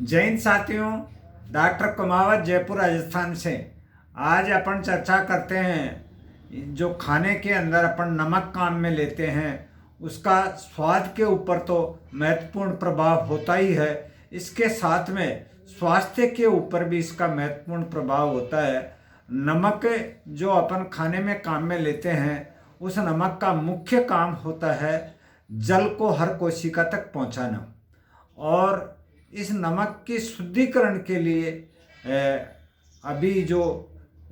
जय हिंद साथियों, डॉक्टर कुमावत जयपुर राजस्थान से। आज अपन चर्चा करते हैं जो खाने के अंदर अपन नमक काम में लेते हैं उसका स्वाद के ऊपर तो महत्वपूर्ण प्रभाव होता ही है। इसके साथ में स्वास्थ्य के ऊपर भी इसका महत्वपूर्ण प्रभाव होता है। नमक जो अपन खाने में काम में लेते हैं उस नमक का मुख्य काम होता है जल को हर कोशिका तक पहुंचाना। और इस नमक की शुद्धिकरण के लिए अभी जो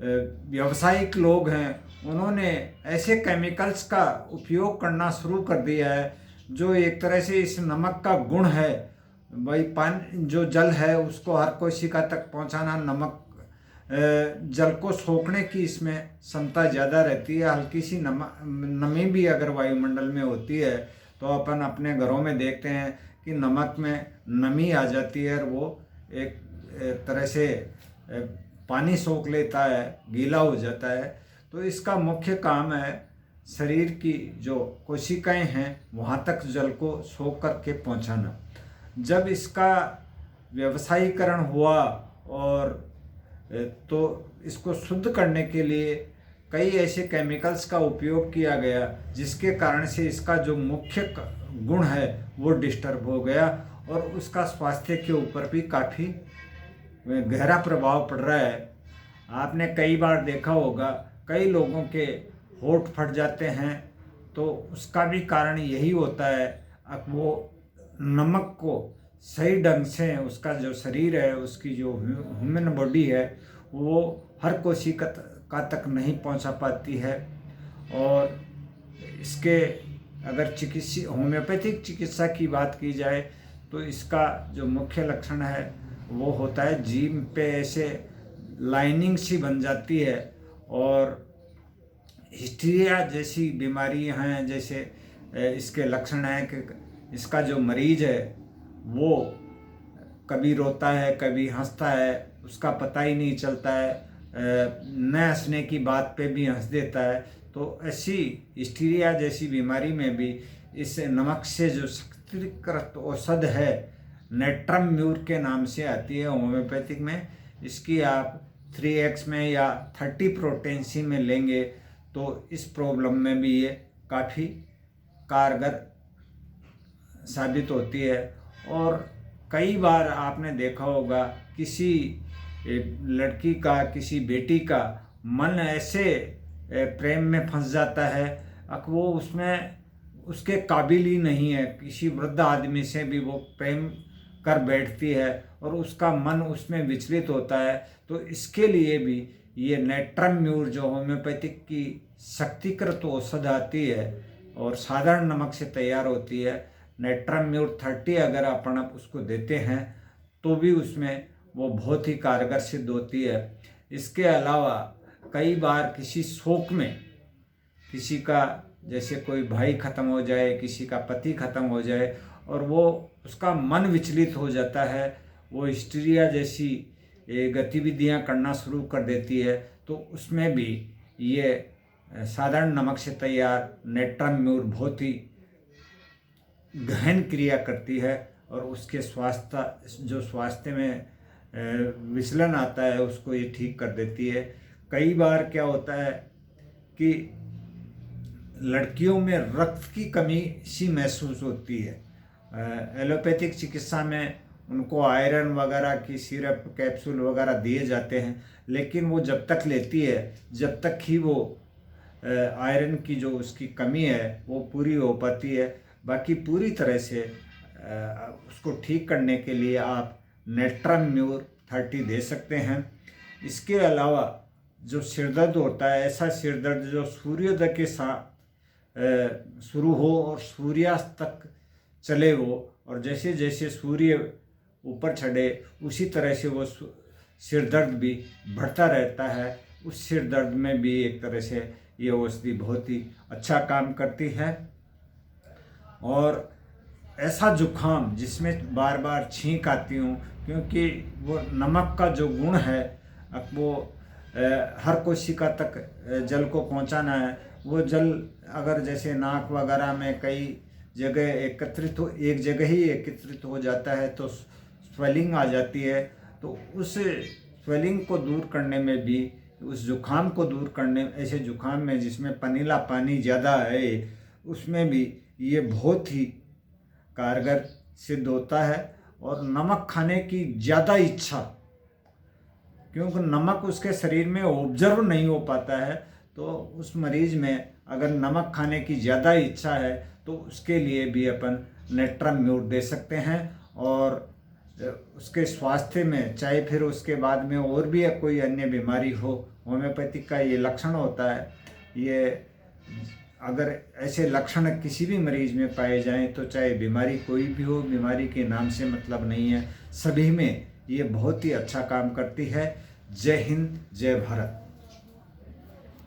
व्यावसायिक लोग हैं उन्होंने ऐसे केमिकल्स का उपयोग करना शुरू कर दिया है जो एक तरह से इस नमक का गुण है भाई, पानी जो जल है उसको हर कोशिका तक पहुंचाना। नमक जल को सोखने की इसमें क्षमता ज़्यादा रहती है। हल्की सी नमी भी अगर वायुमंडल में होती है तो अपन अपने घरों में देखते हैं कि नमक में नमी आ जाती है और वो एक तरह से पानी सोख लेता है, गीला हो जाता है। तो इसका मुख्य काम है शरीर की जो कोशिकाएं हैं वहाँ तक जल को सोख करके पहुँचाना। जब इसका व्यवसायीकरण हुआ और तो इसको शुद्ध करने के लिए कई ऐसे केमिकल्स का उपयोग किया गया जिसके कारण से इसका जो मुख्य गुण है वो डिस्टर्ब हो गया और उसका स्वास्थ्य के ऊपर भी काफ़ी गहरा प्रभाव पड़ रहा है। आपने कई बार देखा होगा कई लोगों के होंठ फट जाते हैं तो उसका भी कारण यही होता है। अब वो नमक को सही ढंग से उसका जो शरीर है उसकी जो ह्यूमन बॉडी है वो हर कोशिका का तक नहीं पहुंचा पाती है। और इसके अगर होम्योपैथिक चिकित्सा की बात की जाए तो इसका जो मुख्य लक्षण है वो होता है जीभ पे ऐसे लाइनिंग सी बन जाती है और हिस्टीरिया जैसी बीमारियां हैं। जैसे इसके लक्षण हैं कि इसका जो मरीज है वो कभी रोता है कभी हंसता है, उसका पता ही नहीं चलता है, न हंसने की बात पे भी हंस देता है। तो ऐसी हिस्टीरिया जैसी बीमारी में भी इस नमक से जो शक्तिकृत औषध है नेट्रम म्यूर के नाम से आती है होम्योपैथिक में, इसकी आप 3x में या 30 प्रोटेंसी में लेंगे तो इस प्रॉब्लम में भी ये काफ़ी कारगर साबित होती है। और कई बार आपने देखा होगा किसी लड़की का किसी बेटी का मन ऐसे प्रेम में फंस जाता है अब वो उसमें उसके काबिल ही नहीं है, किसी वृद्ध आदमी से भी वो प्रेम कर बैठती है और उसका मन उसमें विचलित होता है। तो इसके लिए भी ये नेट्रम म्यूर जो होम्योपैथिक की शक्तिकृत औषध आती है और साधारण नमक से तैयार होती है, नेट्रम म्यूर 30 अगर अपन उसको देते हैं तो भी उसमें वो बहुत ही कारगर सिद्ध होती है। इसके अलावा कई बार किसी शोक में किसी का जैसे कोई भाई ख़त्म हो जाए, किसी का पति ख़त्म हो जाए और वो उसका मन विचलित हो जाता है, वो हिस्टीरिया जैसी गतिविधियां करना शुरू कर देती है, तो उसमें भी ये साधारण नमक से तैयार नेट्रम म्यूर बहुत ही गहन क्रिया करती है और उसके स्वास्थ्य में विचलन आता है उसको ये ठीक कर देती है। कई बार क्या होता है कि लड़कियों में रक्त की कमी सी महसूस होती है। एलोपैथिक चिकित्सा में उनको आयरन वगैरह की सिरप कैप्सूल वगैरह दिए जाते हैं, लेकिन वो जब तक लेती है जब तक ही वो आयरन की जो उसकी कमी है वो पूरी हो पाती है। बाकी पूरी तरह से उसको ठीक करने के लिए आप नेट्रम म्यूर 30 दे सकते हैं। इसके अलावा जो सिरदर्द होता है, ऐसा सिरदर्द जो सूर्योदय के साथ शुरू हो और सूर्यास्त तक चले वो, और जैसे जैसे सूर्य ऊपर चढ़े उसी तरह से वो सिरदर्द भी बढ़ता रहता है, उस सिरदर्द में भी एक तरह से ये औषधि बहुत ही अच्छा काम करती है। और ऐसा जुखाम जिसमें बार बार छींक आती हूँ क्योंकि वो नमक का जो गुण है अब वो हर कोशिका तक जल को पहुँचाना है। वो जल अगर जैसे नाक वगैरह में कई जगह एक जगह ही एकत्रित हो जाता है तो स्वेलिंग आ जाती है, तो उस स्वेलिंग को दूर करने में भी, उस जुखाम को दूर करने, ऐसे जुखाम में जिसमें पनीला पानी ज़्यादा है, उसमें भी ये बहुत ही कारगर सिद्ध होता है। और नमक खाने की ज़्यादा इच्छा, क्योंकि नमक उसके शरीर में ऑब्जर्व नहीं हो पाता है, तो उस मरीज में अगर नमक खाने की ज़्यादा इच्छा है तो उसके लिए भी अपन नेट्रम म्यूट दे सकते हैं। और उसके स्वास्थ्य में, चाहे फिर उसके बाद में और भी कोई अन्य बीमारी हो, होम्योपैथिक का ये लक्षण होता है। ये अगर ऐसे लक्षण किसी भी मरीज में पाए जाएं, तो चाहे बीमारी कोई भी हो, बीमारी के नाम से मतलब नहीं है, सभी में ये बहुत ही अच्छा काम करती है। जय हिंद, जय भारत।